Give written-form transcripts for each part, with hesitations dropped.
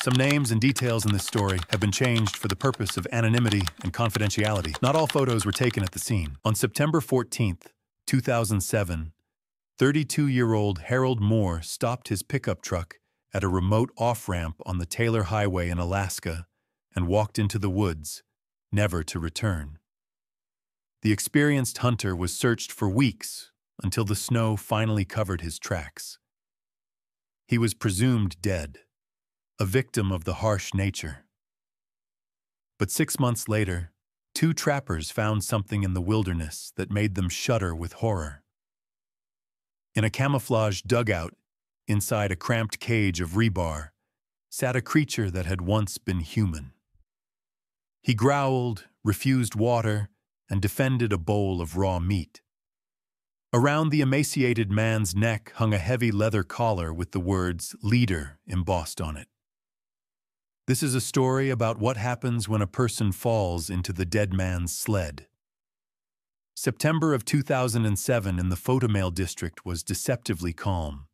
Some names and details in this story have been changed for the purpose of anonymity and confidentiality. Not all photos were taken at the scene. On September 14th, 2007, 32-year-old Harold Moore stopped his pickup truck at a remote off-ramp on the Taylor Highway in Alaska and walked into the woods, never to return. The experienced hunter was searched for weeks until the snow finally covered his tracks. He was presumed dead, a victim of the harsh nature. But 6 months later, 2 trappers found something in the wilderness that made them shudder with horror. In a camouflaged dugout, inside a cramped cage of rebar, sat a creature that had once been human. He growled, refused water, and defended a bowl of raw meat. Around the emaciated man's neck hung a heavy leather collar with the words "Leader" embossed on it. This is a story about what happens when a person falls into the dead man's sled. September of 2007 in the Photomail district was deceptively calm.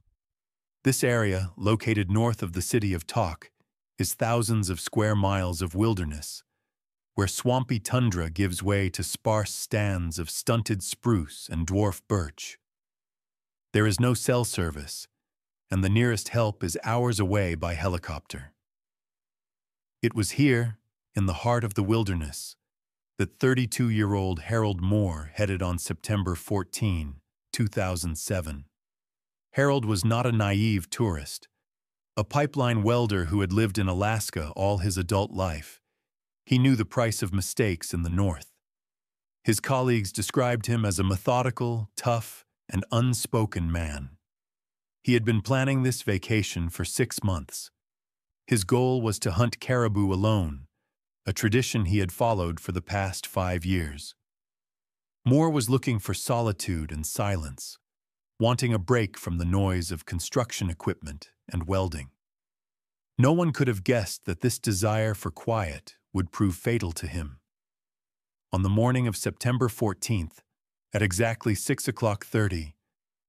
This area, located north of the city of Tok, is thousands of square miles of wilderness, where swampy tundra gives way to sparse stands of stunted spruce and dwarf birch. There is no cell service, and the nearest help is hours away by helicopter. It was here, in the heart of the wilderness, that 32-year-old Harold Moore headed on September 14, 2007. Harold was not a naive tourist, a pipeline welder who had lived in Alaska all his adult life. He knew the price of mistakes in the north. His colleagues described him as a methodical, tough, and unspoken man. He had been planning this vacation for 6 months. His goal was to hunt caribou alone, a tradition he had followed for the past 5 years. Moore was looking for solitude and silence, wanting a break from the noise of construction equipment and welding. No one could have guessed that this desire for quiet would prove fatal to him. On the morning of September 14th, at exactly 6:30,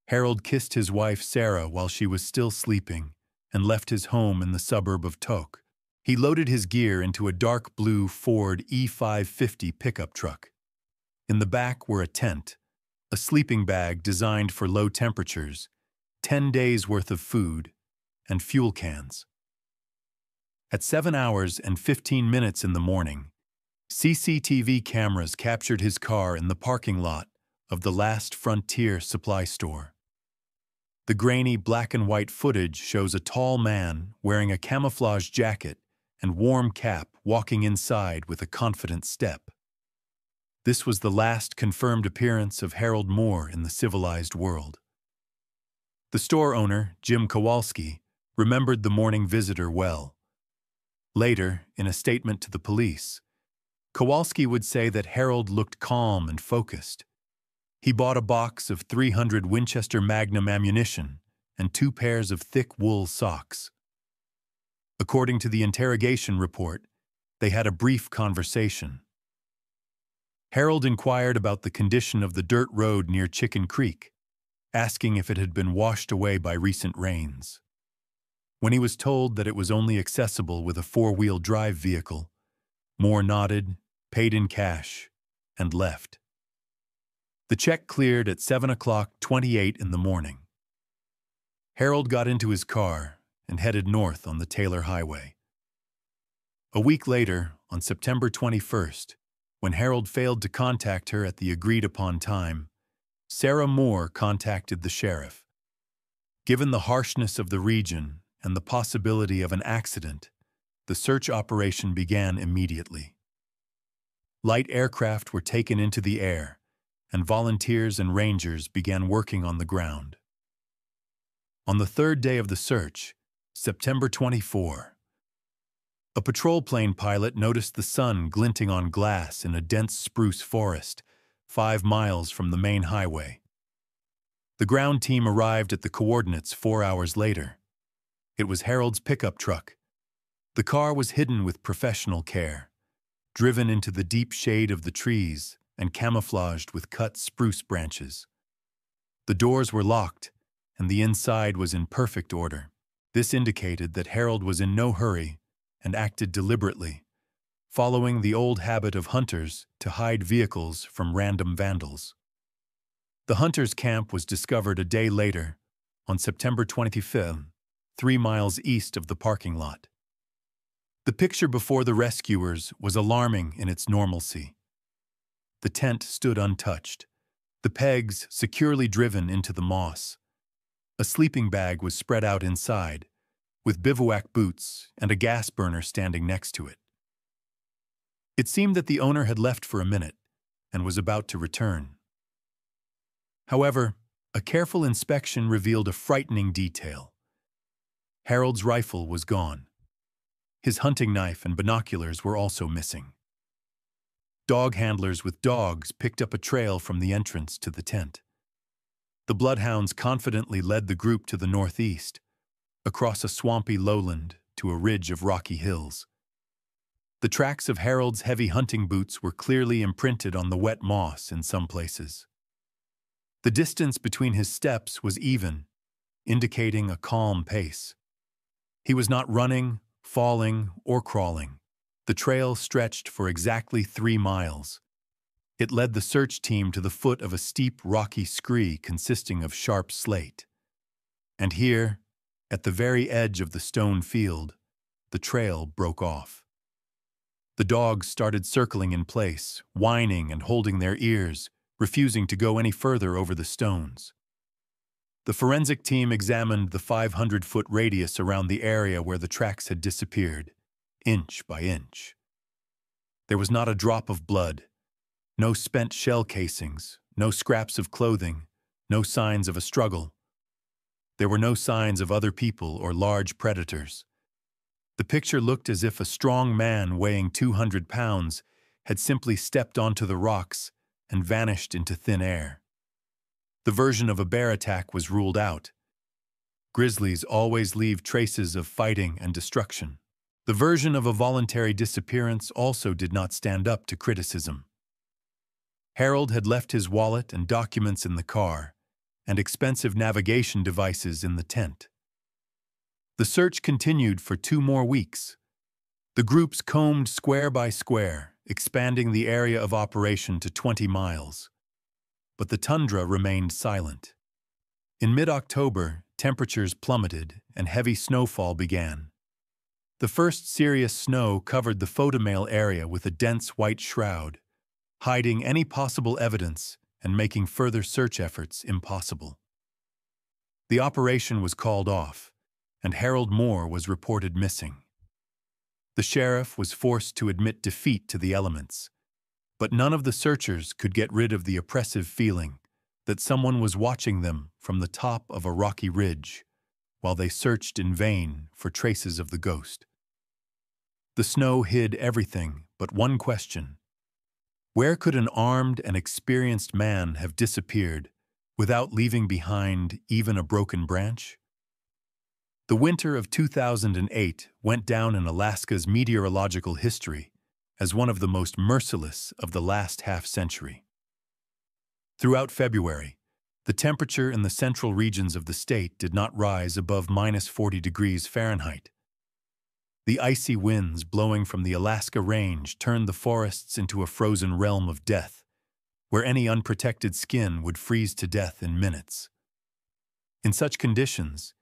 Harold kissed his wife Sarah while she was still sleeping and left his home in the suburb of Tok. He loaded his gear into a dark blue Ford E550 pickup truck. In the back were a tent, a sleeping bag designed for low temperatures, 10 days' worth of food, and fuel cans. At 7 hours and 15 minutes in the morning, CCTV cameras captured his car in the parking lot of the Last Frontier supply store. The grainy black and white footage shows a tall man wearing a camouflage jacket and warm cap walking inside with a confident step. This was the last confirmed appearance of Harold Moore in the civilized world. The store owner, Jim Kowalski, remembered the morning visitor well. Later, in a statement to the police, Kowalski would say that Harold looked calm and focused. He bought a box of 300 Winchester Magnum ammunition and 2 pairs of thick wool socks. According to the interrogation report, they had a brief conversation. Harold inquired about the condition of the dirt road near Chicken Creek, asking if it had been washed away by recent rains. When he was told that it was only accessible with a 4-wheel drive vehicle, Moore nodded, paid in cash, and left. The check cleared at 7:28 in the morning. Harold got into his car and headed north on the Taylor Highway. A week later, on September 21st, when Harold failed to contact her at the agreed-upon time, Sarah Moore contacted the sheriff. Given the harshness of the region and the possibility of an accident, the search operation began immediately. Light aircraft were taken into the air, and volunteers and rangers began working on the ground. On the 3rd day of the search, September 24, a patrol plane pilot noticed the sun glinting on glass in a dense spruce forest 5 miles from the main highway. The ground team arrived at the coordinates 4 hours later. It was Harold's pickup truck. The car was hidden with professional care, driven into the deep shade of the trees and camouflaged with cut spruce branches. The doors were locked, and the inside was in perfect order. This indicated that Harold was in no hurry and acted deliberately, following the old habit of hunters to hide vehicles from random vandals. The hunters' camp was discovered a day later, on September 25th, 3 miles east of the parking lot. The picture before the rescuers was alarming in its normalcy. The tent stood untouched, the pegs securely driven into the moss. A sleeping bag was spread out inside, with bivouac boots and a gas burner standing next to it. It seemed that the owner had left for a minute and was about to return. However, a careful inspection revealed a frightening detail. Harold's rifle was gone. His hunting knife and binoculars were also missing. Dog handlers with dogs picked up a trail from the entrance to the tent. The bloodhounds confidently led the group to the northeast, across a swampy lowland to a ridge of rocky hills. The tracks of Harold's heavy hunting boots were clearly imprinted on the wet moss in some places. The distance between his steps was even, indicating a calm pace. He was not running, falling, or crawling. The trail stretched for exactly 3 miles. It led the search team to the foot of a steep, rocky scree consisting of sharp slate. And here, at the very edge of the stone field, the trail broke off. The dogs started circling in place, whining and holding their ears, refusing to go any further over the stones. The forensic team examined the 500-foot radius around the area where the tracks had disappeared, inch by inch. There was not a drop of blood, no spent shell casings, no scraps of clothing, no signs of a struggle. There were no signs of other people or large predators. The picture looked as if a strong man weighing 200 pounds had simply stepped onto the rocks and vanished into thin air. The version of a bear attack was ruled out. Grizzlies always leave traces of fighting and destruction. The version of a voluntary disappearance also did not stand up to criticism. Harold had left his wallet and documents in the car, and expensive navigation devices in the tent. The search continued for 2 more weeks. The groups combed square by square, expanding the area of operation to 20 miles. But the tundra remained silent. In mid-October, temperatures plummeted and heavy snowfall began. The first serious snow covered the photomail area with a dense white shroud, hiding any possible evidence and making further search efforts impossible. The operation was called off, and Harold Moore was reported missing. The sheriff was forced to admit defeat to the elements, but none of the searchers could get rid of the oppressive feeling that someone was watching them from the top of a rocky ridge while they searched in vain for traces of the ghost. The snow hid everything but one question. Where could an armed and experienced man have disappeared without leaving behind even a broken branch? The winter of 2008 went down in Alaska's meteorological history as one of the most merciless of the last half-century. Throughout February, the temperature in the central regions of the state did not rise above -40 degrees Fahrenheit. The icy winds blowing from the Alaska Range turned the forests into a frozen realm of death, where any unprotected skin would freeze to death in minutes. In such conditions,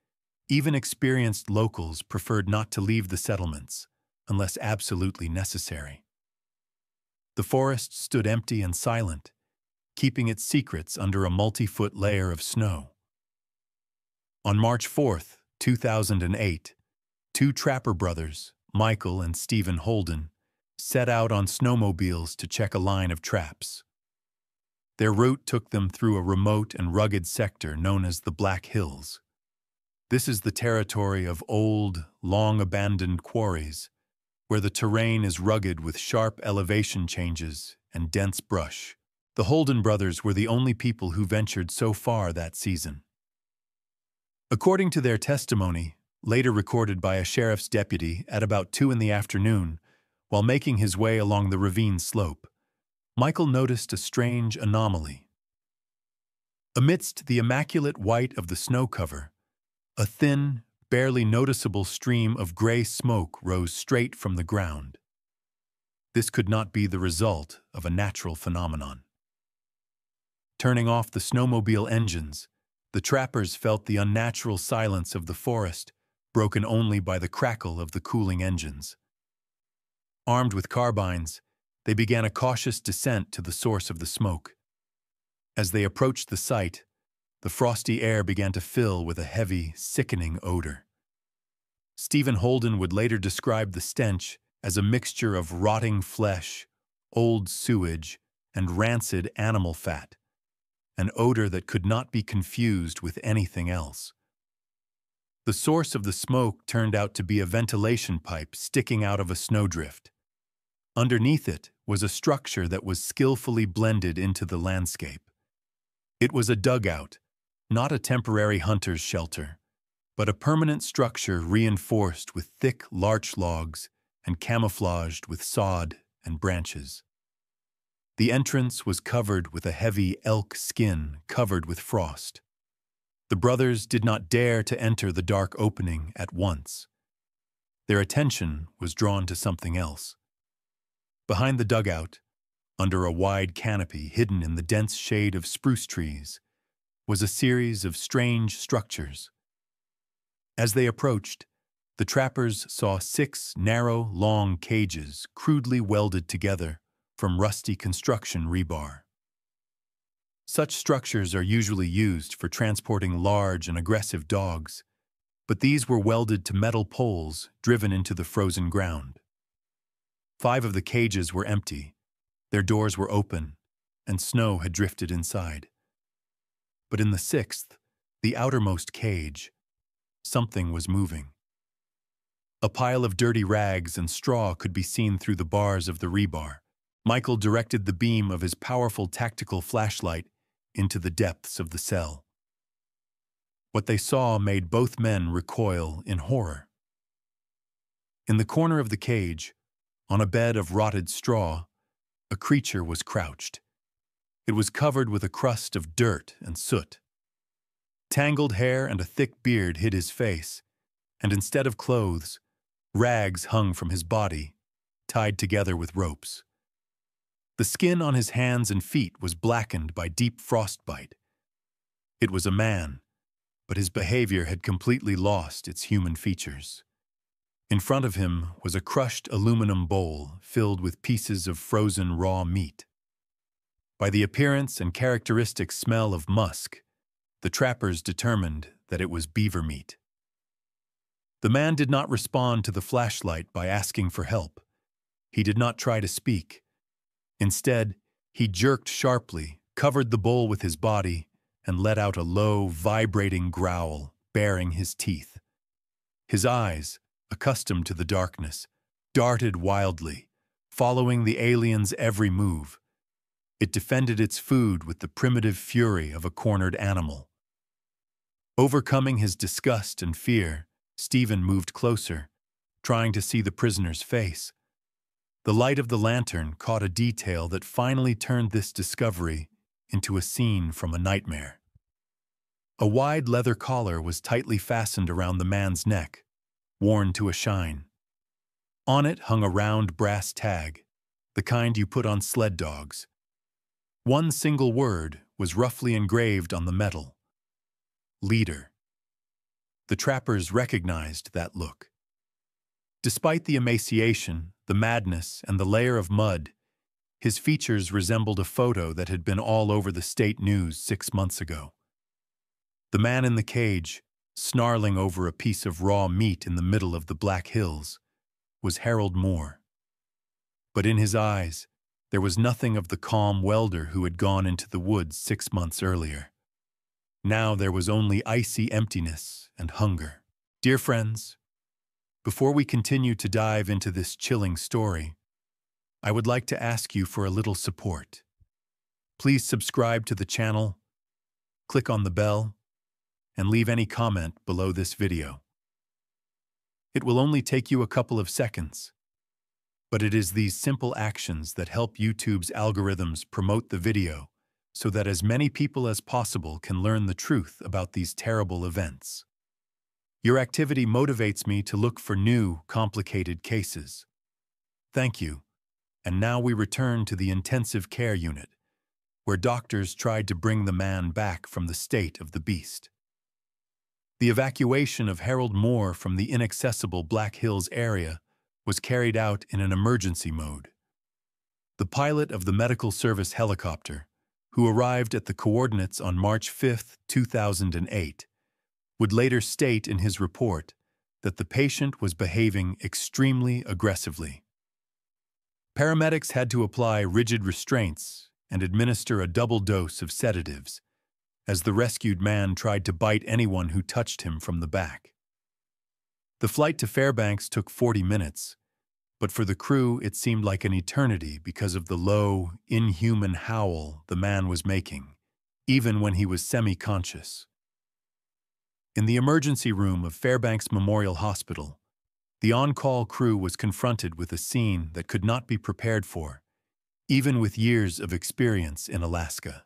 even experienced locals preferred not to leave the settlements unless absolutely necessary. The forest stood empty and silent, keeping its secrets under a multi-foot layer of snow. On March 4th, 2008, 2 trapper brothers, Michael and Stephen Holden, set out on snowmobiles to check a line of traps. Their route took them through a remote and rugged sector known as the Black Hills. This is the territory of old, long-abandoned quarries, where the terrain is rugged with sharp elevation changes and dense brush. The Holden brothers were the only people who ventured so far that season. According to their testimony, later recorded by a sheriff's deputy at about 2 in the afternoon, while making his way along the ravine slope, Michael noticed a strange anomaly. Amidst the immaculate white of the snow cover, a thin, barely noticeable stream of gray smoke rose straight from the ground. This could not be the result of a natural phenomenon. Turning off the snowmobile engines, the trappers felt the unnatural silence of the forest, broken only by the crackle of the cooling engines. Armed with carbines, they began a cautious descent to the source of the smoke. As they approached the site, the frosty air began to fill with a heavy, sickening odor. Stephen Holden would later describe the stench as a mixture of rotting flesh, old sewage, and rancid animal fat, an odor that could not be confused with anything else. The source of the smoke turned out to be a ventilation pipe sticking out of a snowdrift. Underneath it was a structure that was skillfully blended into the landscape. It was a dugout, not a temporary hunter's shelter, but a permanent structure reinforced with thick larch logs and camouflaged with sod and branches. The entrance was covered with a heavy elk skin covered with frost. The brothers did not dare to enter the dark opening at once. Their attention was drawn to something else. Behind the dugout, under a wide canopy hidden in the dense shade of spruce trees, was a series of strange structures. As they approached, the trappers saw 6 narrow, long cages crudely welded together from rusty construction rebar. Such structures are usually used for transporting large and aggressive dogs, but these were welded to metal poles driven into the frozen ground. 5 of the cages were empty, their doors were open, and snow had drifted inside. But in the 6th, the outermost cage, something was moving. A pile of dirty rags and straw could be seen through the bars of the rebar. Michael directed the beam of his powerful tactical flashlight into the depths of the cell. What they saw made both men recoil in horror. In the corner of the cage, on a bed of rotted straw, a creature was crouched. It was covered with a crust of dirt and soot. Tangled hair and a thick beard hid his face, and instead of clothes, rags hung from his body, tied together with ropes. The skin on his hands and feet was blackened by deep frostbite. It was a man, but his behavior had completely lost its human features. In front of him was a crushed aluminum bowl filled with pieces of frozen raw meat. By the appearance and characteristic smell of musk, the trappers determined that it was beaver meat. The man did not respond to the flashlight by asking for help. He did not try to speak. Instead, he jerked sharply, covered the bowl with his body, and let out a low, vibrating growl, baring his teeth. His eyes, accustomed to the darkness, darted wildly, following the alien's every move. It defended its food with the primitive fury of a cornered animal. Overcoming his disgust and fear, Stephen moved closer, trying to see the prisoner's face. The light of the lantern caught a detail that finally turned this discovery into a scene from a nightmare. A wide leather collar was tightly fastened around the man's neck, worn to a shine. On it hung a round brass tag, the kind you put on sled dogs. One single word was roughly engraved on the metal: leader. The trappers recognized that look. Despite the emaciation, the madness, and the layer of mud, his features resembled a photo that had been all over the state news 6 months ago. The man in the cage, snarling over a piece of raw meat in the middle of the Black Hills, was Harold Moore. But in his eyes, there was nothing of the calm welder who had gone into the woods 6 months earlier. Now there was only icy emptiness and hunger. Dear friends, before we continue to dive into this chilling story, I would like to ask you for a little support. Please subscribe to the channel, click on the bell, and leave any comment below this video. It will only take you a couple of seconds, but it is these simple actions that help YouTube's algorithms promote the video so that as many people as possible can learn the truth about these terrible events. Your activity motivates me to look for new, complicated cases. Thank you. And now we return to the intensive care unit, where doctors tried to bring the man back from the state of the beast. The evacuation of Harold Moore from the inaccessible Black Hills area was carried out in an emergency mode. The pilot of the medical service helicopter, who arrived at the coordinates on March 5, 2008, would later state in his report that the patient was behaving extremely aggressively. Paramedics had to apply rigid restraints and administer a double dose of sedatives, as the rescued man tried to bite anyone who touched him from the back. The flight to Fairbanks took 40 minutes, but for the crew it seemed like an eternity because of the low, inhuman howl the man was making, even when he was semi-conscious. In the emergency room of Fairbanks Memorial Hospital, the on-call crew was confronted with a scene that could not be prepared for, even with years of experience in Alaska.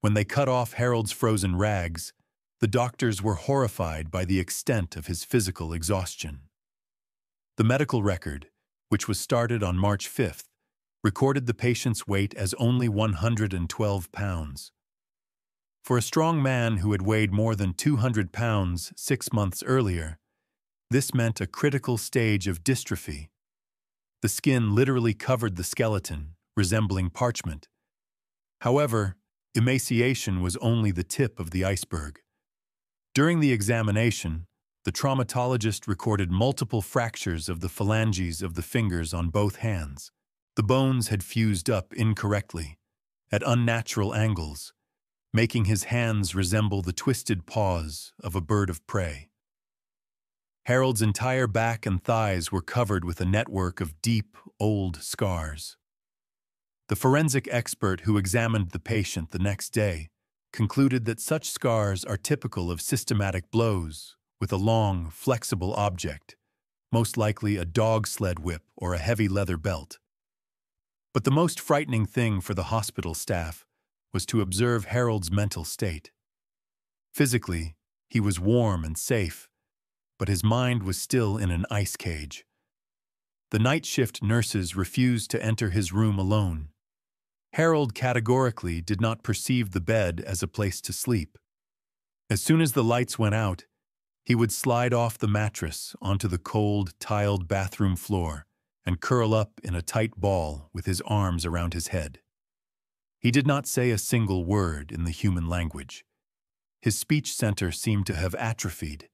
When they cut off Harold's frozen rags, the doctors were horrified by the extent of his physical exhaustion. The medical record, which was started on March 5th, recorded the patient's weight as only 112 pounds. For a strong man who had weighed more than 200 pounds 6 months earlier, this meant a critical stage of dystrophy. The skin literally covered the skeleton, resembling parchment. However, emaciation was only the tip of the iceberg. During the examination, the traumatologist recorded multiple fractures of the phalanges of the fingers on both hands. The bones had fused up incorrectly, at unnatural angles, making his hands resemble the twisted paws of a bird of prey. Harold's entire back and thighs were covered with a network of deep, old scars. The forensic expert who examined the patient the next day concluded that such scars are typical of systematic blows with a long, flexible object, most likely a dog sled whip or a heavy leather belt. But the most frightening thing for the hospital staff was to observe Harold's mental state. Physically, he was warm and safe, but his mind was still in an ice cage. The night shift nurses refused to enter his room alone. Harold categorically did not perceive the bed as a place to sleep. As soon as the lights went out, he would slide off the mattress onto the cold, tiled bathroom floor and curl up in a tight ball with his arms around his head. He did not say a single word in the human language. His speech center seemed to have atrophied.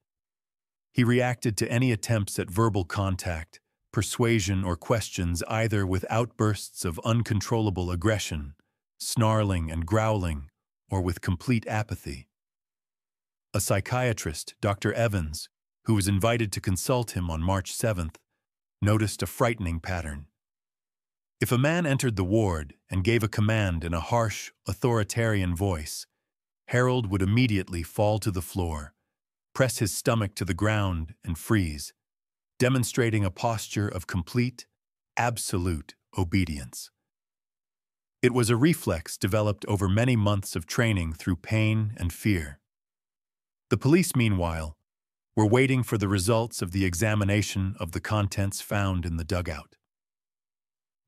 He reacted to any attempts at verbal contact, persuasion, or questions either with outbursts of uncontrollable aggression, snarling and growling, or with complete apathy. A psychiatrist, Dr. Evans, who was invited to consult him on March 7th, noticed a frightening pattern. If a man entered the ward and gave a command in a harsh, authoritarian voice, Harold would immediately fall to the floor, press his stomach to the ground, and freeze, demonstrating a posture of complete, absolute obedience. It was a reflex developed over many months of training through pain and fear. The police, meanwhile, were waiting for the results of the examination of the contents found in the dugout.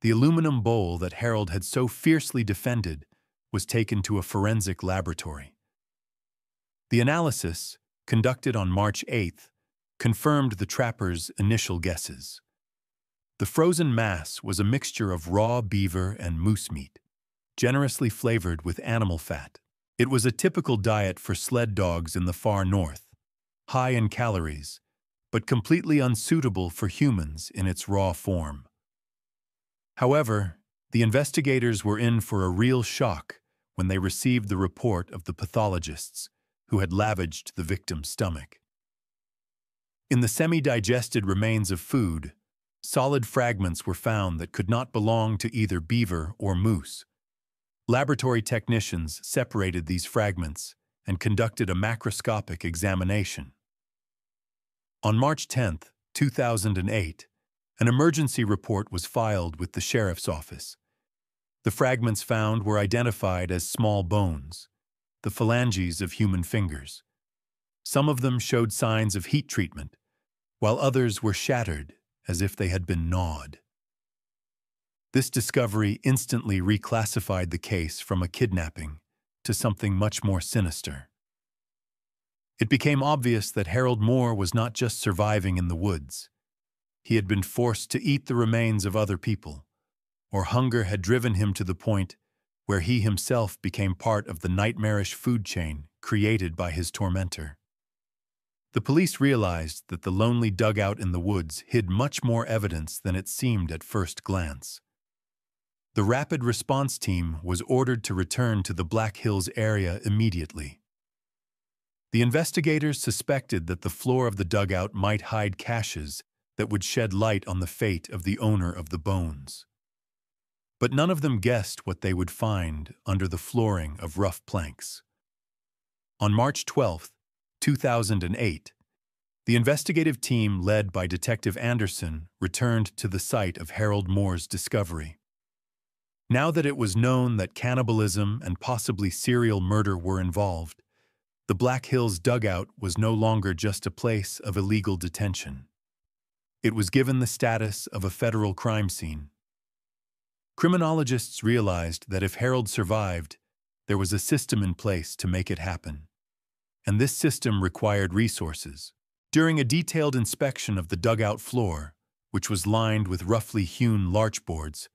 The aluminum bowl that Harold had so fiercely defended was taken to a forensic laboratory. The analysis, conducted on March 8th, confirmed the trappers' initial guesses. The frozen mass was a mixture of raw beaver and moose meat, generously flavored with animal fat. It was a typical diet for sled dogs in the far north, high in calories, but completely unsuitable for humans in its raw form. However, the investigators were in for a real shock when they received the report of the pathologists who had lavaged the victim's stomach. In the semi-digested remains of food, solid fragments were found that could not belong to either beaver or moose. Laboratory technicians separated these fragments and conducted a macroscopic examination. On March 10, 2008, an emergency report was filed with the sheriff's office. The fragments found were identified as small bones, the phalanges of human fingers. Some of them showed signs of heat treatment, while others were shattered as if they had been gnawed. This discovery instantly reclassified the case from a kidnapping to something much more sinister. It became obvious that Harold Moore was not just surviving in the woods. He had been forced to eat the remains of other people, or hunger had driven him to the point where he himself became part of the nightmarish food chain created by his tormentor. The police realized that the lonely dugout in the woods hid much more evidence than it seemed at first glance. The rapid response team was ordered to return to the Black Hills area immediately. The investigators suspected that the floor of the dugout might hide caches that would shed light on the fate of the owner of the bones. But none of them guessed what they would find under the flooring of rough planks. On March 12, 2008, the investigative team led by Detective Anderson returned to the site of Harold Moore's discovery. Now that it was known that cannibalism and possibly serial murder were involved, the Black Hills dugout was no longer just a place of illegal detention. It was given the status of a federal crime scene. Criminologists realized that if Harold survived, there was a system in place to make it happen. And this system required resources. During a detailed inspection of the dugout floor, which was lined with roughly hewn larchboards,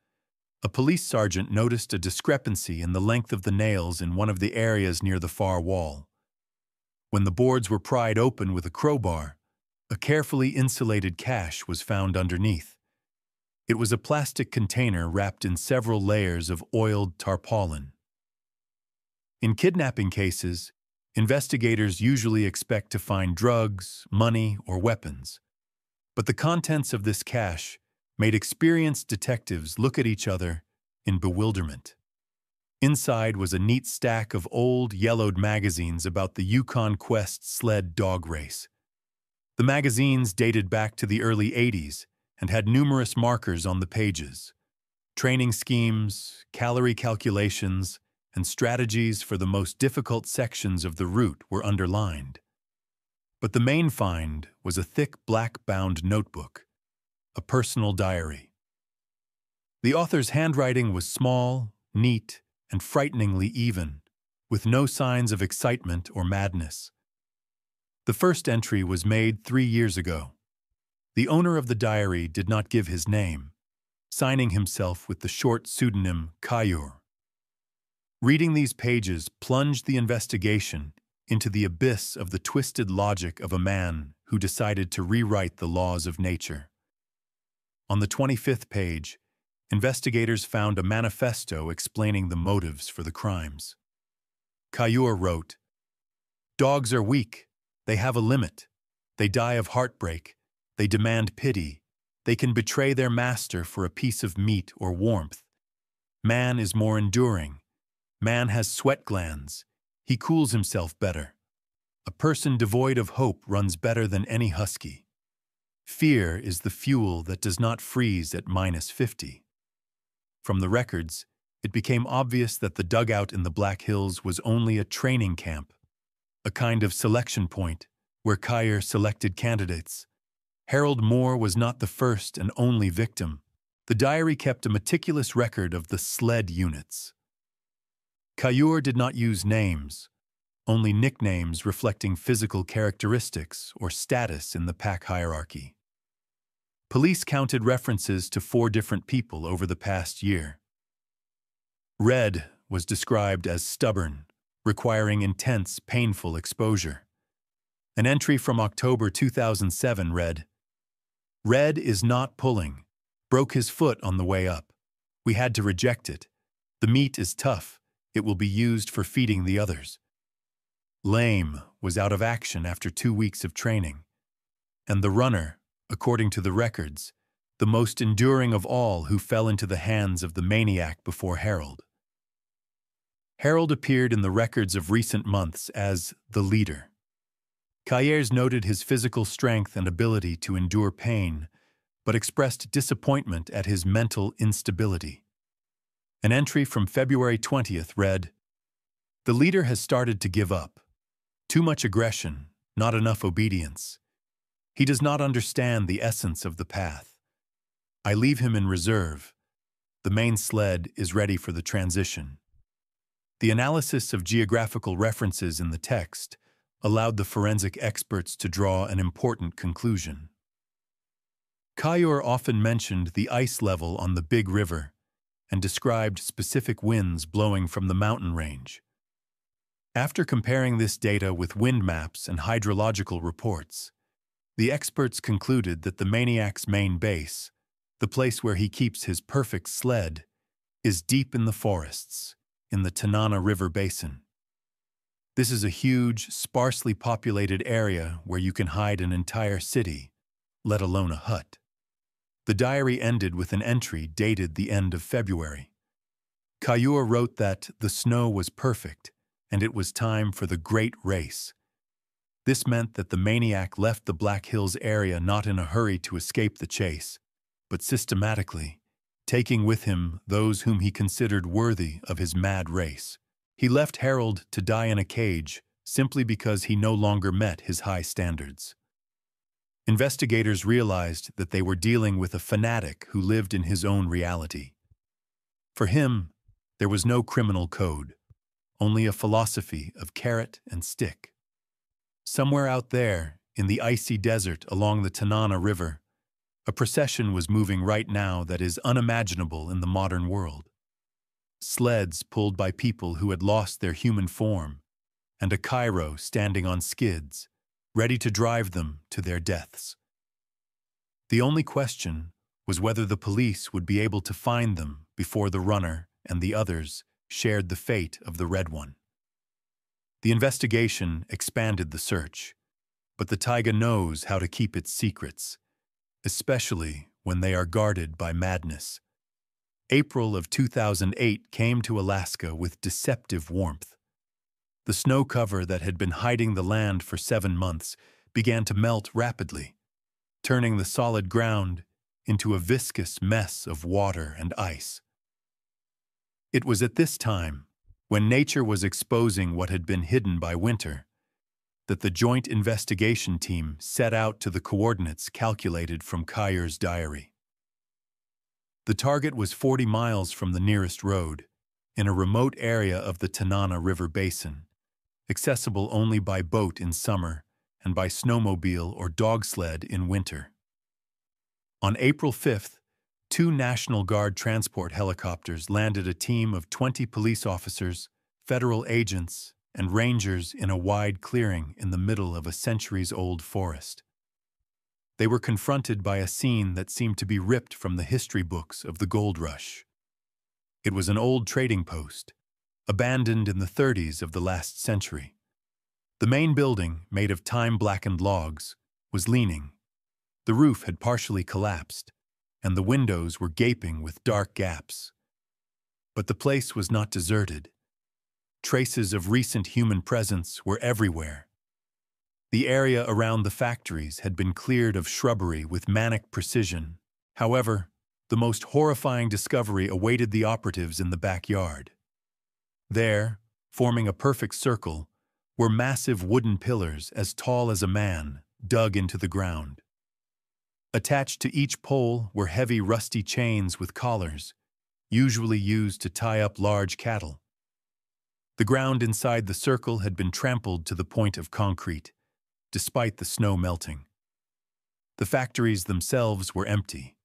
a police sergeant noticed a discrepancy in the length of the nails in one of the areas near the far wall. When the boards were pried open with a crowbar, a carefully insulated cache was found underneath. It was a plastic container wrapped in several layers of oiled tarpaulin. In kidnapping cases, investigators usually expect to find drugs, money, or weapons. But the contents of this cache made experienced detectives look at each other in bewilderment. Inside was a neat stack of old, yellowed magazines about the Yukon Quest sled dog race. The magazines dated back to the early 80s and had numerous markers on the pages. Training schemes, calorie calculations, and strategies for the most difficult sections of the route were underlined. But the main find was a thick black-bound notebook, a personal diary. The author's handwriting was small, neat, and frighteningly even, with no signs of excitement or madness. The first entry was made 3 years ago. The owner of the diary did not give his name, signing himself with the short pseudonym Kayur. Reading these pages plunged the investigation into the abyss of the twisted logic of a man who decided to rewrite the laws of nature. On the 25th page, investigators found a manifesto explaining the motives for the crimes. Kayur wrote, "Dogs are weak. They have a limit. They die of heartbreak. They demand pity. They can betray their master for a piece of meat or warmth. Man is more enduring. Man has sweat glands. He cools himself better. A person devoid of hope runs better than any husky. Fear is the fuel that does not freeze at -50. From the records, it became obvious that the dugout in the Black Hills was only a training camp, a kind of selection point where Kayur selected candidates. Harold Moore was not the first and only victim. The diary kept a meticulous record of the sled units. Kayur did not use names, only nicknames reflecting physical characteristics or status in the pack hierarchy. Police counted references to 4 different people over the past year. Red was described as stubborn, requiring intense, painful exposure. An entry from October 2007 read, "Red is not pulling. Broke his foot on the way up. We had to reject it. The meat is tough. It will be used for feeding the others." Lame was out of action after 2 weeks of training. And the runner, according to the records, the most enduring of all who fell into the hands of the maniac before Harold. Harold appeared in the records of recent months as the leader. Kayers noted his physical strength and ability to endure pain, but expressed disappointment at his mental instability. An entry from February 20th read, "The leader has started to give up. Too much aggression, not enough obedience. He does not understand the essence of the path. I leave him in reserve. The main sled is ready for the transition. The analysis of geographical references in the text allowed the forensic experts to draw an important conclusion. Kayur often mentioned the ice level on the Big River and described specific winds blowing from the mountain range. After comparing this data with wind maps and hydrological reports, the experts concluded that the maniac's main base, the place where he keeps his perfect sled, is deep in the forests, in the Tanana River basin. This is a huge, sparsely populated area where you can hide an entire city, let alone a hut. The diary ended with an entry dated the end of February. Kayur wrote that the snow was perfect and it was time for the great race. This meant that the maniac left the Black Hills area not in a hurry to escape the chase, but systematically, taking with him those whom he considered worthy of his mad race. He left Harold to die in a cage simply because he no longer met his high standards. Investigators realized that they were dealing with a fanatic who lived in his own reality. For him, there was no criminal code, only a philosophy of carrot and stick. Somewhere out there, in the icy desert along the Tanana River, a procession was moving right now that is unimaginable in the modern world. Sleds pulled by people who had lost their human form, and a Cairo standing on skids, ready to drive them to their deaths. The only question was whether the police would be able to find them before the runner and the others shared the fate of the Red One. The investigation expanded the search, but the taiga knows how to keep its secrets, especially when they are guarded by madness. April of 2008 came to Alaska with deceptive warmth. The snow cover that had been hiding the land for 7 months began to melt rapidly, turning the solid ground into a viscous mess of water and ice. It was at this time, when nature was exposing what had been hidden by winter, that the joint investigation team set out to the coordinates calculated from Kayur's diary. The target was 40 miles from the nearest road, in a remote area of the Tanana River basin, accessible only by boat in summer and by snowmobile or dog sled in winter. On April 5th, 2 National Guard transport helicopters landed a team of 20 police officers, federal agents, and rangers in a wide clearing in the middle of a centuries-old forest. They were confronted by a scene that seemed to be ripped from the history books of the gold rush. It was an old trading post, abandoned in the 30s of the last century. The main building, made of time-blackened logs, was leaning. The roof had partially collapsed, and the windows were gaping with dark gaps. But the place was not deserted. Traces of recent human presence were everywhere. The area around the factories had been cleared of shrubbery with manic precision. However, the most horrifying discovery awaited the operatives in the backyard. There, forming a perfect circle, were massive wooden pillars as tall as a man, dug into the ground. Attached to each pole were heavy rusty chains with collars, usually used to tie up large cattle. The ground inside the circle had been trampled to the point of concrete, despite the snow melting. The factories themselves were empty.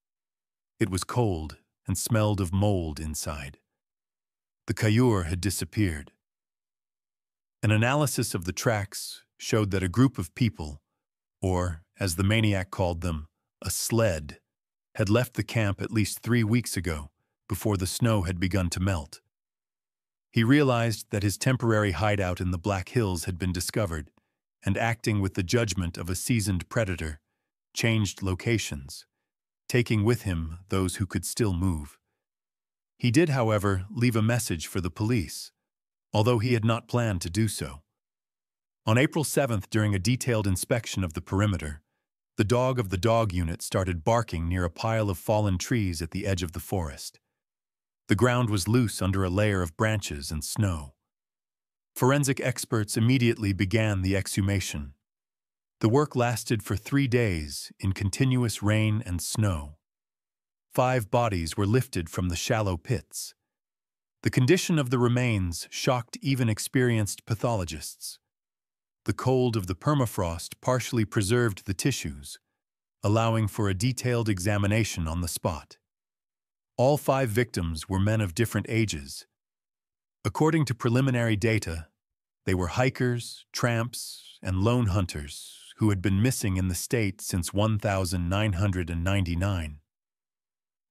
It was cold and smelled of mold inside. The Kayur had disappeared. An analysis of the tracks showed that a group of people, or, as the maniac called them, a sled, had left the camp at least 3 weeks ago, before the snow had begun to melt. He realized that his temporary hideout in the Black Hills had been discovered, and acting with the judgment of a seasoned predator, changed locations, taking with him those who could still move. He did, however, leave a message for the police, although he had not planned to do so. On April 7th, during a detailed inspection of the perimeter, the dog of the dog unit started barking near a pile of fallen trees at the edge of the forest. The ground was loose under a layer of branches and snow. Forensic experts immediately began the exhumation. The work lasted for 3 days in continuous rain and snow. 5 bodies were lifted from the shallow pits. The condition of the remains shocked even experienced pathologists. The cold of the permafrost partially preserved the tissues, allowing for a detailed examination on the spot. All 5 victims were men of different ages. According to preliminary data, they were hikers, tramps, and lone hunters who had been missing in the state since 1999.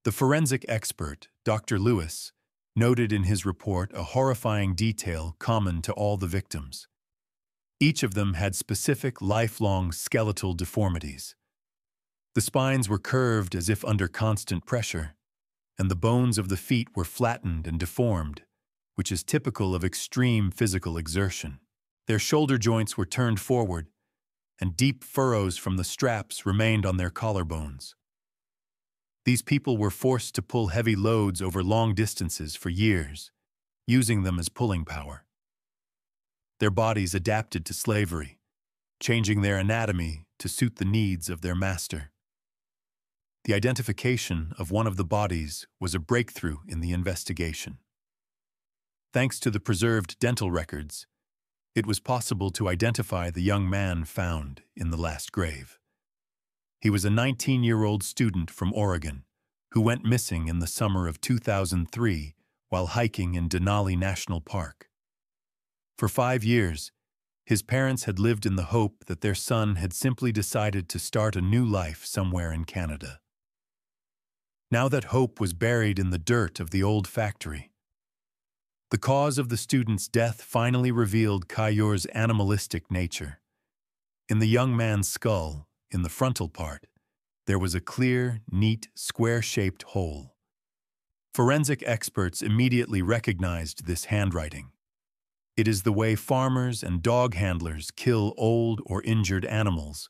The forensic expert, Dr. Lewis, noted in his report a horrifying detail common to all the victims. Each of them had specific, lifelong skeletal deformities. The spines were curved as if under constant pressure, and the bones of the feet were flattened and deformed, which is typical of extreme physical exertion. Their shoulder joints were turned forward, and deep furrows from the straps remained on their collarbones. These people were forced to pull heavy loads over long distances for years, using them as pulling power. Their bodies adapted to slavery, changing their anatomy to suit the needs of their master. The identification of one of the bodies was a breakthrough in the investigation. Thanks to the preserved dental records, it was possible to identify the young man found in the last grave. He was a 19-year-old student from Oregon who went missing in the summer of 2003 while hiking in Denali National Park. For 5 years, his parents had lived in the hope that their son had simply decided to start a new life somewhere in Canada. Now that hope was buried in the dirt of the old factory. The cause of the student's death finally revealed Kayur's animalistic nature. In the young man's skull, in the frontal part, there was a clear, neat, square-shaped hole. Forensic experts immediately recognized this handwriting. It is the way farmers and dog handlers kill old or injured animals,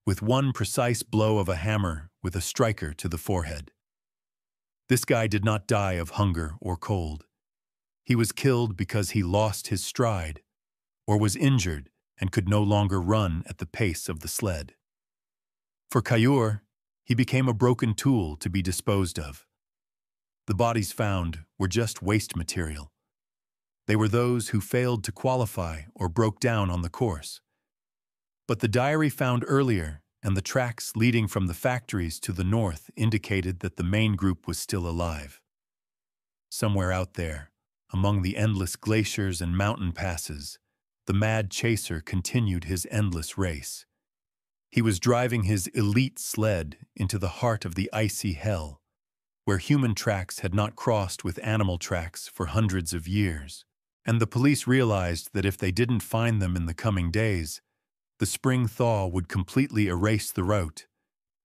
with one precise blow of a hammer with a striker to the forehead. This guy did not die of hunger or cold. He was killed because he lost his stride, or was injured and could no longer run at the pace of the sled. For Kayur, he became a broken tool to be disposed of. The bodies found were just waste material. They were those who failed to qualify or broke down on the course. But the diary found earlier and the tracks leading from the factories to the north indicated that the main group was still alive. Somewhere out there, among the endless glaciers and mountain passes, the mad chaser continued his endless race. He was driving his elite sled into the heart of the icy hell, where human tracks had not crossed with animal tracks for hundreds of years. And the police realized that if they didn't find them in the coming days, the spring thaw would completely erase the route,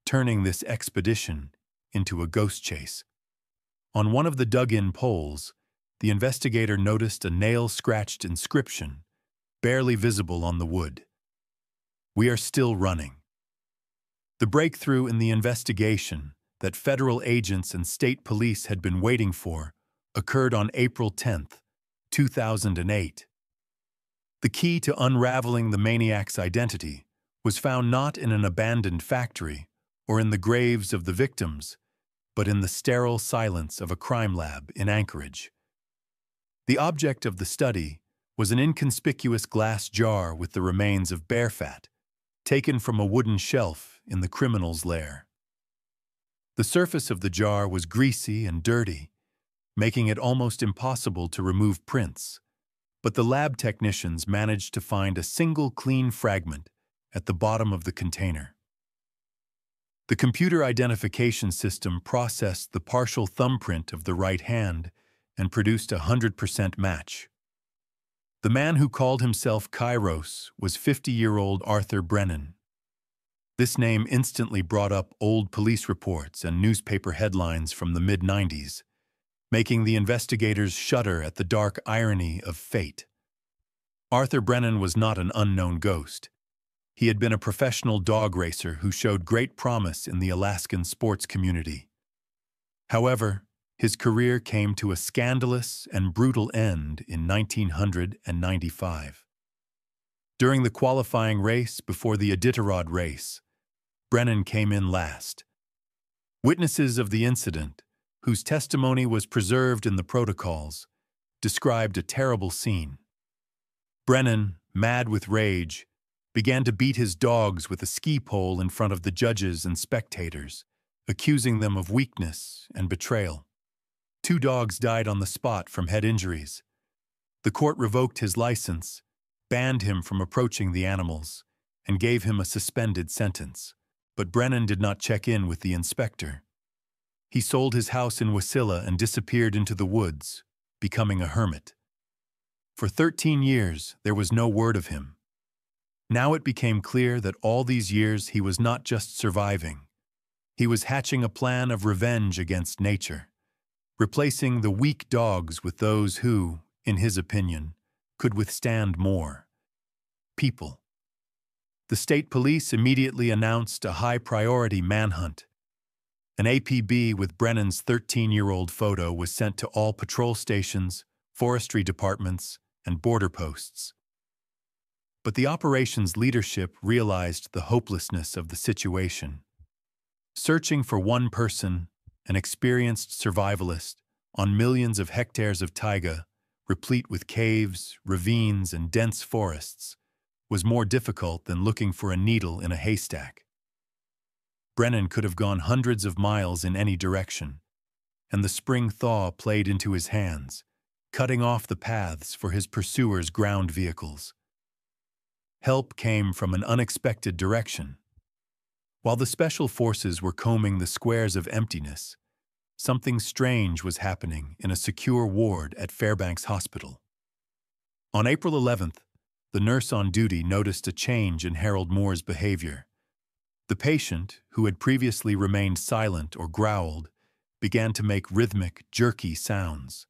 turning this expedition into a ghost chase. On one of the dug-in poles, the investigator noticed a nail-scratched inscription, barely visible on the wood. "We are still running." The breakthrough in the investigation that federal agents and state police had been waiting for occurred on April 10th, 2008. The key to unraveling the maniac's identity was found not in an abandoned factory or in the graves of the victims, but in the sterile silence of a crime lab in Anchorage. The object of the study was an inconspicuous glass jar with the remains of bear fat, taken from a wooden shelf in the criminal's lair. The surface of the jar was greasy and dirty, making it almost impossible to remove prints, but the lab technicians managed to find a single clean fragment at the bottom of the container. The computer identification system processed the partial thumbprint of the right hand and produced a 100% match. The man who called himself Kairos was 50-year-old Arthur Brennan. This name instantly brought up old police reports and newspaper headlines from the mid-90s, making the investigators shudder at the dark irony of fate. Arthur Brennan was not an unknown ghost. He had been a professional dog racer who showed great promise in the Alaskan sports community. However, his career came to a scandalous and brutal end in 1995. During the qualifying race before the Iditarod race, Brennan came in last. Witnesses of the incident, whose testimony was preserved in the protocols, described a terrible scene. Brennan, mad with rage, began to beat his dogs with a ski pole in front of the judges and spectators, accusing them of weakness and betrayal. 2 dogs died on the spot from head injuries. The court revoked his license, banned him from approaching the animals, and gave him a suspended sentence. But Brennan did not check in with the inspector. He sold his house in Wasilla and disappeared into the woods, becoming a hermit. For 13 years, there was no word of him. Now it became clear that all these years he was not just surviving. He was hatching a plan of revenge against nature, replacing the weak dogs with those who, in his opinion, could withstand more: people. The state police immediately announced a high-priority manhunt. An APB with Brennan's 13-year-old photo was sent to all patrol stations, forestry departments, and border posts. But the operation's leadership realized the hopelessness of the situation. Searching for one person, an experienced survivalist, on millions of hectares of taiga, replete with caves, ravines, and dense forests, was more difficult than looking for a needle in a haystack. Brennan could have gone hundreds of miles in any direction, and the spring thaw played into his hands, cutting off the paths for his pursuers' ground vehicles. Help came from an unexpected direction. While the special forces were combing the squares of emptiness, something strange was happening in a secure ward at Fairbanks Hospital. On April 11th, the nurse on duty noticed a change in Harold Moore's behavior. The patient, who had previously remained silent or growled, began to make rhythmic, jerky sounds.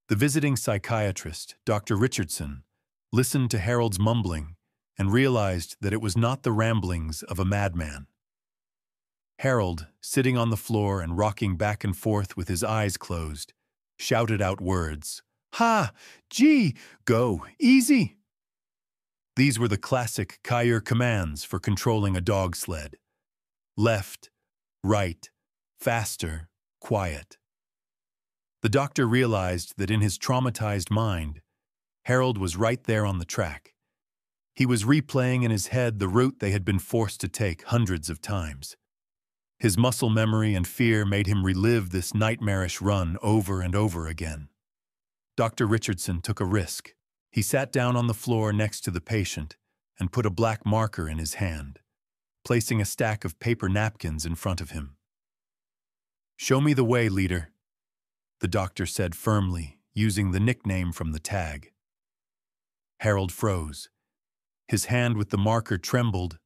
The visiting psychiatrist, Dr. Richardson, listened to Harold's mumbling and realized that it was not the ramblings of a madman. Harold, sitting on the floor and rocking back and forth with his eyes closed, shouted out words: "Ha! Gee! Go! Easy!" These were the classic Kayur commands for controlling a dog sled. Left, right, faster, quiet. The doctor realized that in his traumatized mind, Harold was right there on the track. He was replaying in his head the route they had been forced to take hundreds of times. His muscle memory and fear made him relive this nightmarish run over and over again. Dr. Richardson took a risk. He sat down on the floor next to the patient and put a black marker in his hand, placing a stack of paper napkins in front of him. "Show me the way, leader," the doctor said firmly, using the nickname from the tag. Harold froze. His hand with the marker trembled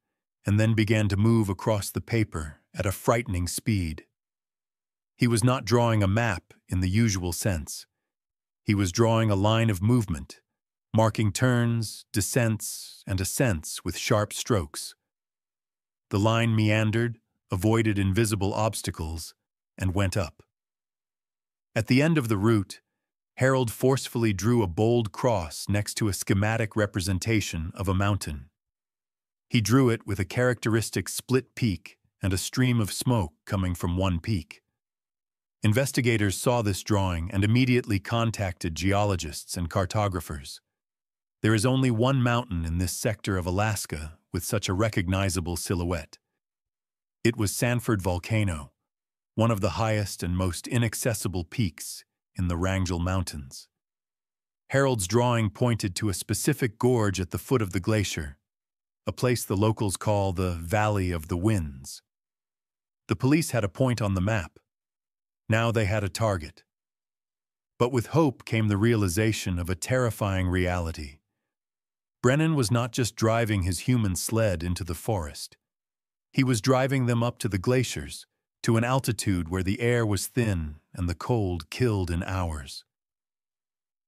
and then began to move across the paper at a frightening speed. He was not drawing a map in the usual sense. He was drawing a line of movement, marking turns, descents, and ascents with sharp strokes. The line meandered, avoided invisible obstacles, and went up. At the end of the route, Harold forcefully drew a bold cross next to a schematic representation of a mountain. He drew it with a characteristic split peak and a stream of smoke coming from one peak. Investigators saw this drawing and immediately contacted geologists and cartographers. There is only one mountain in this sector of Alaska with such a recognizable silhouette. It was Sanford Volcano, one of the highest and most inaccessible peaks in the Wrangell Mountains. Harold's drawing pointed to a specific gorge at the foot of the glacier, a place the locals call the Valley of the Winds. The police had a point on the map. Now they had a target. But with hope came the realization of a terrifying reality. Brennan was not just driving his human sled into the forest. He was driving them up to the glaciers, to an altitude where the air was thin and the cold killed in hours.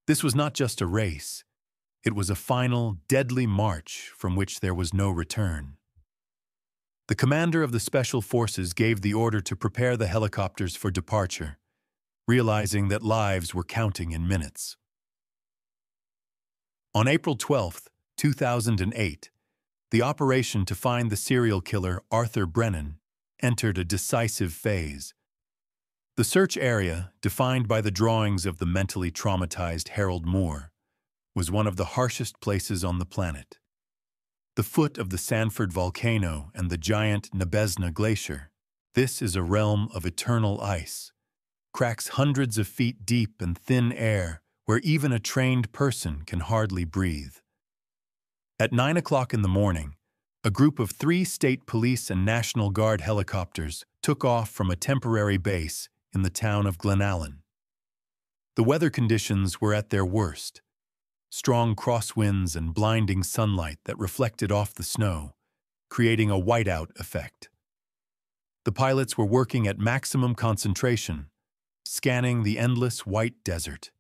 This was not just a race. It was a final, deadly march from which there was no return. The commander of the Special Forces gave the order to prepare the helicopters for departure, realizing that lives were counting in minutes. On April 12th, 2008, the operation to find the serial killer Arthur Brennan entered a decisive phase. The search area, defined by the drawings of the mentally traumatized Harold Moore, was one of the harshest places on the planet. The foot of the Sanford volcano and the giant Nebesna Glacier, this is a realm of eternal ice, cracks hundreds of feet deep and thin air where even a trained person can hardly breathe. At 9 o'clock in the morning, a group of 3 state police and National Guard helicopters took off from a temporary base in the town of Glenallen. The weather conditions were at their worst. Strong crosswinds and blinding sunlight that reflected off the snow, creating a whiteout effect. The pilots were working at maximum concentration, scanning the endless white desert.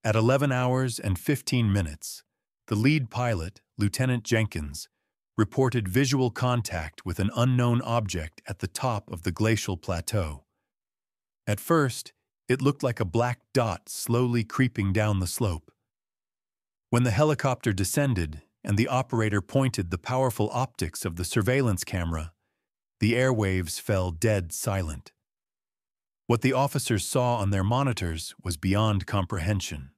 At 11 hours and 15 minutes, the lead pilot, Lieutenant Jenkins, reported visual contact with an unknown object at the top of the glacial plateau. At first, it looked like a black dot slowly creeping down the slope. When the helicopter descended and the operator pointed the powerful optics of the surveillance camera, the airwaves fell dead silent. What the officers saw on their monitors was beyond comprehension.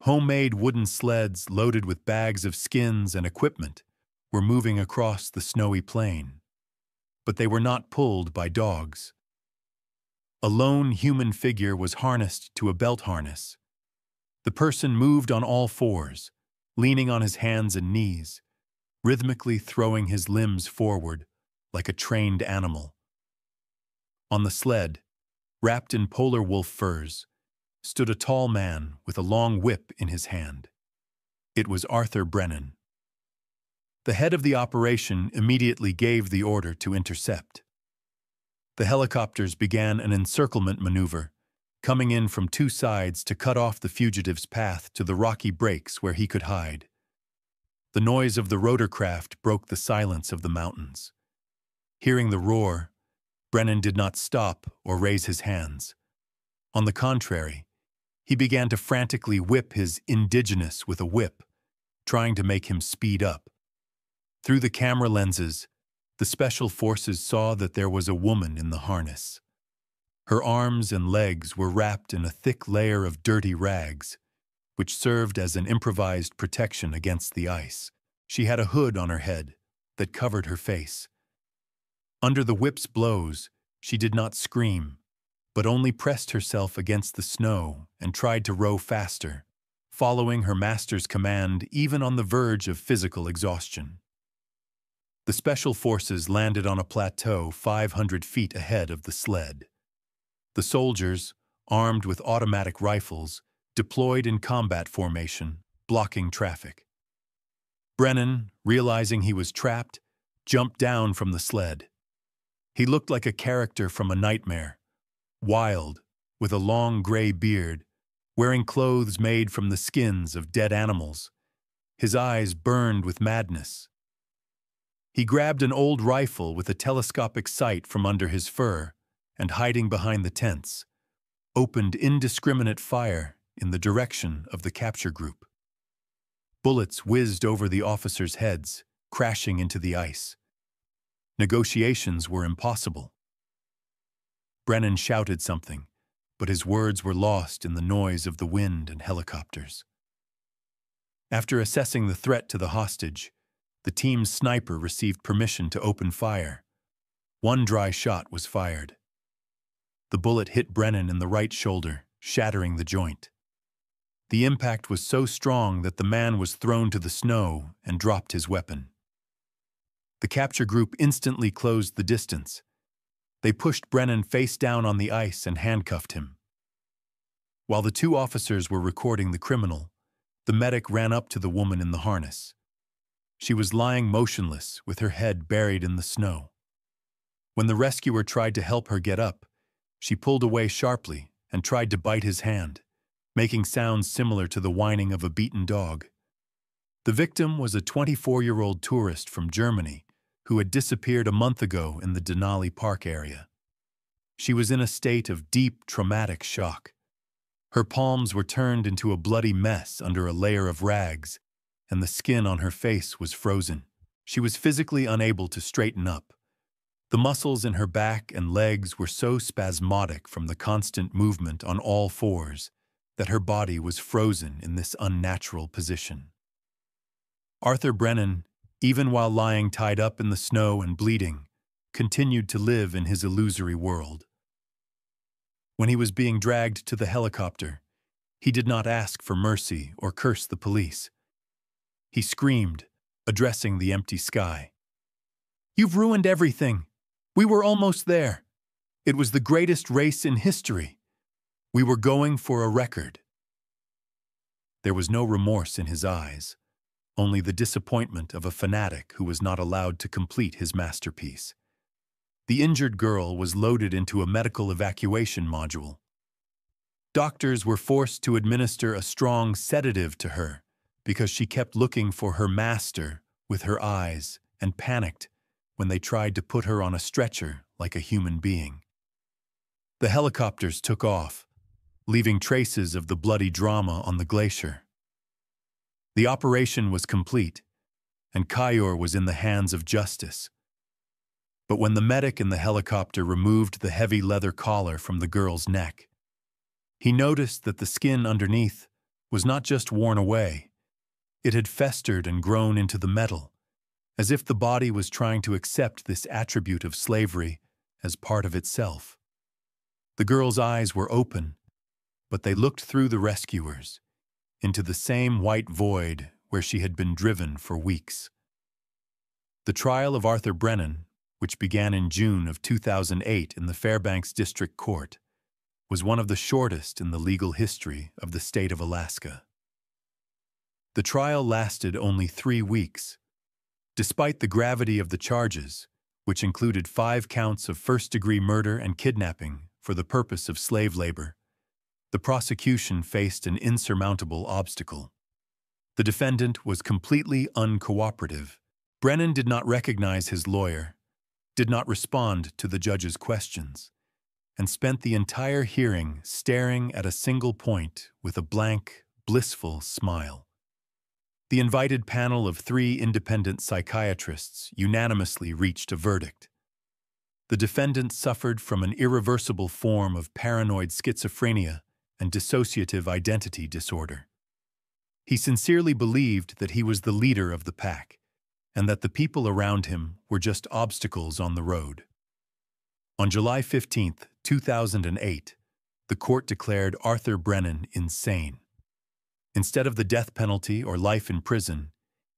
Homemade wooden sleds loaded with bags of skins and equipment were moving across the snowy plain. But they were not pulled by dogs. A lone human figure was harnessed to a belt harness. The person moved on all fours, leaning on his hands and knees, rhythmically throwing his limbs forward like a trained animal. On the sled, wrapped in polar wolf furs, stood a tall man with a long whip in his hand. It was Arthur Brennan. The head of the operation immediately gave the order to intercept. The helicopters began an encirclement maneuver, coming in from 2 sides to cut off the fugitive's path to the rocky breaks where he could hide. The noise of the rotorcraft broke the silence of the mountains. Hearing the roar, Brennan did not stop or raise his hands. On the contrary, he began to frantically whip his indigenous with a whip, trying to make him speed up. Through the camera lenses, the special forces saw that there was a woman in the harness. Her arms and legs were wrapped in a thick layer of dirty rags, which served as an improvised protection against the ice. She had a hood on her head that covered her face. Under the whip's blows, she did not scream, but only pressed herself against the snow and tried to row faster, following her master's command even on the verge of physical exhaustion. The special forces landed on a plateau 500 feet ahead of the sled. The soldiers, armed with automatic rifles, deployed in combat formation, blocking traffic. Brennan, realizing he was trapped, jumped down from the sled. He looked like a character from a nightmare, wild, with a long gray beard, wearing clothes made from the skins of dead animals. His eyes burned with madness. He grabbed an old rifle with a telescopic sight from under his fur and, hiding behind the tents, opened indiscriminate fire in the direction of the capture group. Bullets whizzed over the officers' heads, crashing into the ice. Negotiations were impossible. Brennan shouted something, but his words were lost in the noise of the wind and helicopters. After assessing the threat to the hostage, the team's sniper received permission to open fire. 1 dry shot was fired. The bullet hit Brennan in the right shoulder, shattering the joint. The impact was so strong that the man was thrown to the snow and dropped his weapon. The capture group instantly closed the distance. They pushed Brennan face down on the ice and handcuffed him. While the 2 officers were recording the criminal, the medic ran up to the woman in the harness. She was lying motionless with her head buried in the snow. When the rescuer tried to help her get up, she pulled away sharply and tried to bite his hand, making sounds similar to the whining of a beaten dog. The victim was a 24-year-old tourist from Germany who had disappeared a month ago in the Denali Park area. She was in a state of deep traumatic shock. Her palms were turned into a bloody mess under a layer of rags, and the skin on her face was frozen. She was physically unable to straighten up. The muscles in her back and legs were so spasmodic from the constant movement on all fours that her body was frozen in this unnatural position. Arthur Brennan, even while lying tied up in the snow and bleeding, continued to live in his illusory world. When he was being dragged to the helicopter, he did not ask for mercy or curse the police. He screamed, addressing the empty sky. "You've ruined everything. We were almost there. It was the greatest race in history. We were going for a record." There was no remorse in his eyes, only the disappointment of a fanatic who was not allowed to complete his masterpiece. The injured girl was loaded into a medical evacuation module. Doctors were forced to administer a strong sedative to her because she kept looking for her master with her eyes and panicked when they tried to put her on a stretcher like a human being. The helicopters took off, leaving traces of the bloody drama on the glacier. The operation was complete, and Kayor was in the hands of justice. But when the medic in the helicopter removed the heavy leather collar from the girl's neck, he noticed that the skin underneath was not just worn away, it had festered and grown into the metal, as if the body was trying to accept this attribute of slavery as part of itself. The girl's eyes were open, but they looked through the rescuers, into the same white void where she had been driven for weeks. The trial of Arthur Brennan, which began in June of 2008 in the Fairbanks District Court, was one of the shortest in the legal history of the state of Alaska. The trial lasted only 3 weeks. Despite the gravity of the charges, which included 5 counts of first-degree murder and kidnapping for the purpose of slave labor, the prosecution faced an insurmountable obstacle. The defendant was completely uncooperative. Brennan did not recognize his lawyer, did not respond to the judge's questions, and spent the entire hearing staring at a single point with a blank, blissful smile. The invited panel of 3 independent psychiatrists unanimously reached a verdict. The defendant suffered from an irreversible form of paranoid schizophrenia and dissociative identity disorder. He sincerely believed that he was the leader of the pack, and that the people around him were just obstacles on the road. On July 15, 2008, the court declared Arthur Brennan insane. Instead of the death penalty or life in prison,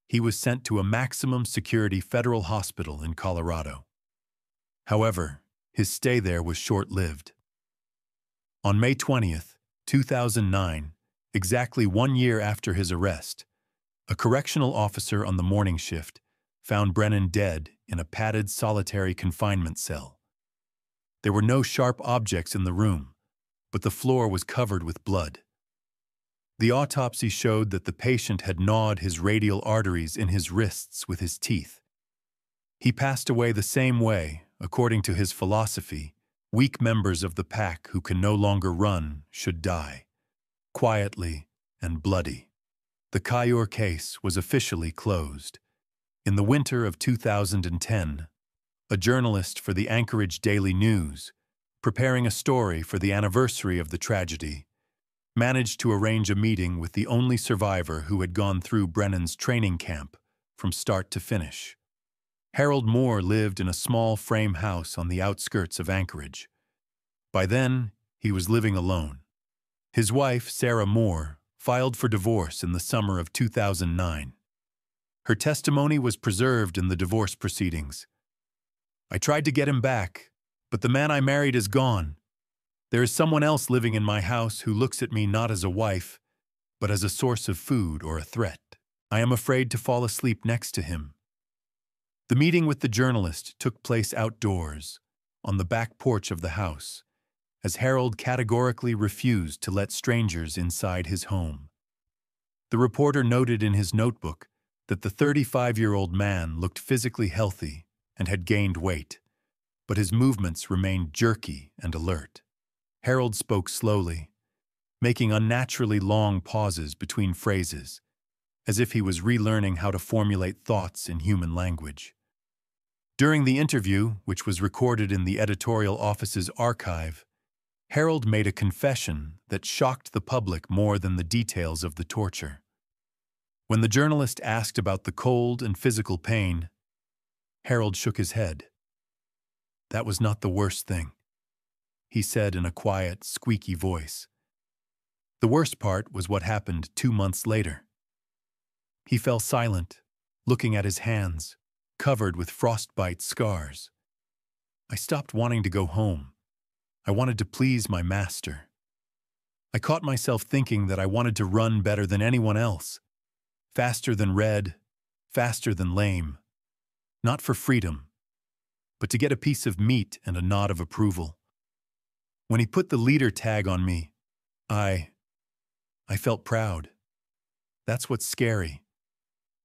he was sent to a maximum security federal hospital in Colorado. However, his stay there was short-lived. On May 20, 2009, exactly 1 year after his arrest, a correctional officer on the morning shift found Brennan dead in a padded solitary confinement cell. There were no sharp objects in the room, but the floor was covered with blood. The autopsy showed that the patient had gnawed his radial arteries in his wrists with his teeth. He passed away the same way, according to his philosophy. Weak members of the pack who can no longer run should die, quietly and bloody. The Kayor case was officially closed. In the winter of 2010, a journalist for the Anchorage Daily News, preparing a story for the anniversary of the tragedy, managed to arrange a meeting with the only survivor who had gone through Brennan's training camp from start to finish. Harold Moore lived in a small frame house on the outskirts of Anchorage. By then, he was living alone. His wife, Sarah Moore, filed for divorce in the summer of 2009. Her testimony was preserved in the divorce proceedings. "I tried to get him back, but the man I married is gone. There is someone else living in my house who looks at me not as a wife, but as a source of food or a threat. I am afraid to fall asleep next to him." The meeting with the journalist took place outdoors, on the back porch of the house, as Harold categorically refused to let strangers inside his home. The reporter noted in his notebook that the 35-year-old man looked physically healthy and had gained weight, but his movements remained jerky and alert. Harold spoke slowly, making unnaturally long pauses between phrases, as if he was relearning how to formulate thoughts in human language. During the interview, which was recorded in the editorial office's archive, Harold made a confession that shocked the public more than the details of the torture. When the journalist asked about the cold and physical pain, Harold shook his head. "That was not the worst thing," he said in a quiet, squeaky voice. "The worst part was what happened 2 months later." He fell silent, looking at his hands, covered with frostbite scars. "I stopped wanting to go home. I wanted to please my master. I caught myself thinking that I wanted to run better than anyone else, faster than Red, faster than Lame, not for freedom, but to get a piece of meat and a nod of approval. When he put the leader tag on me, I felt proud. That's what's scary.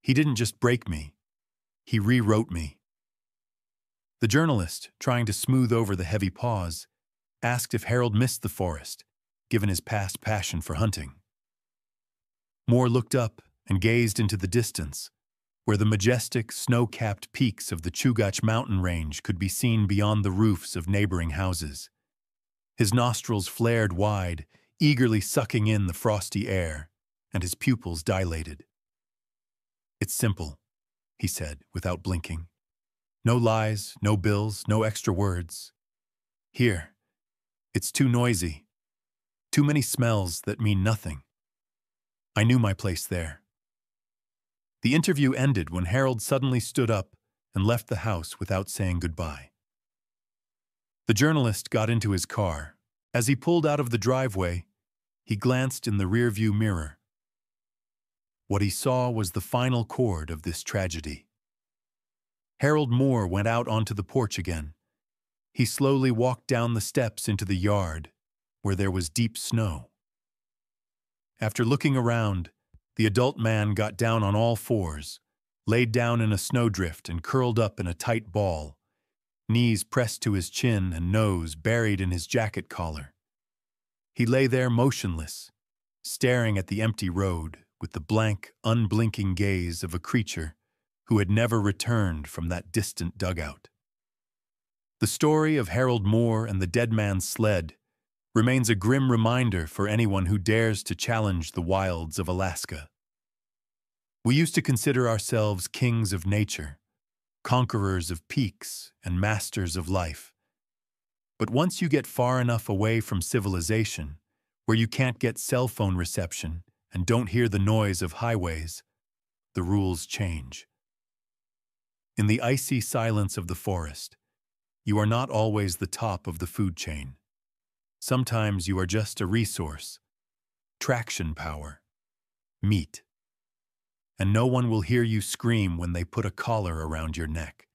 He didn't just break me, he rewrote me." The journalist, trying to smooth over the heavy pause, asked if Harold missed the forest, given his past passion for hunting. Moore looked up and gazed into the distance, where the majestic, snow-capped peaks of the Chugach mountain range could be seen beyond the roofs of neighboring houses. His nostrils flared wide, eagerly sucking in the frosty air, and his pupils dilated. "It's simple," he said, without blinking. "No lies, no bills, no extra words. Here, it's too noisy. Too many smells that mean nothing. I knew my place there." The interview ended when Harold suddenly stood up and left the house without saying goodbye. The journalist got into his car. As he pulled out of the driveway, he glanced in the rearview mirror. What he saw was the final chord of this tragedy. Harold Moore went out onto the porch again. He slowly walked down the steps into the yard, where there was deep snow. After looking around, the adult man got down on all fours, laid down in a snowdrift and curled up in a tight ball, knees pressed to his chin and nose buried in his jacket collar. He lay there motionless, staring at the empty road with the blank, unblinking gaze of a creature who had never returned from that distant dugout. The story of Harold Moore and the dead man's sled remains a grim reminder for anyone who dares to challenge the wilds of Alaska. We used to consider ourselves kings of nature, conquerors of peaks and masters of life. But once you get far enough away from civilization, where you can't get cell phone reception and don't hear the noise of highways, the rules change. In the icy silence of the forest, you are not always the top of the food chain. Sometimes you are just a resource, traction power, meat. And no one will hear you scream when they put a collar around your neck.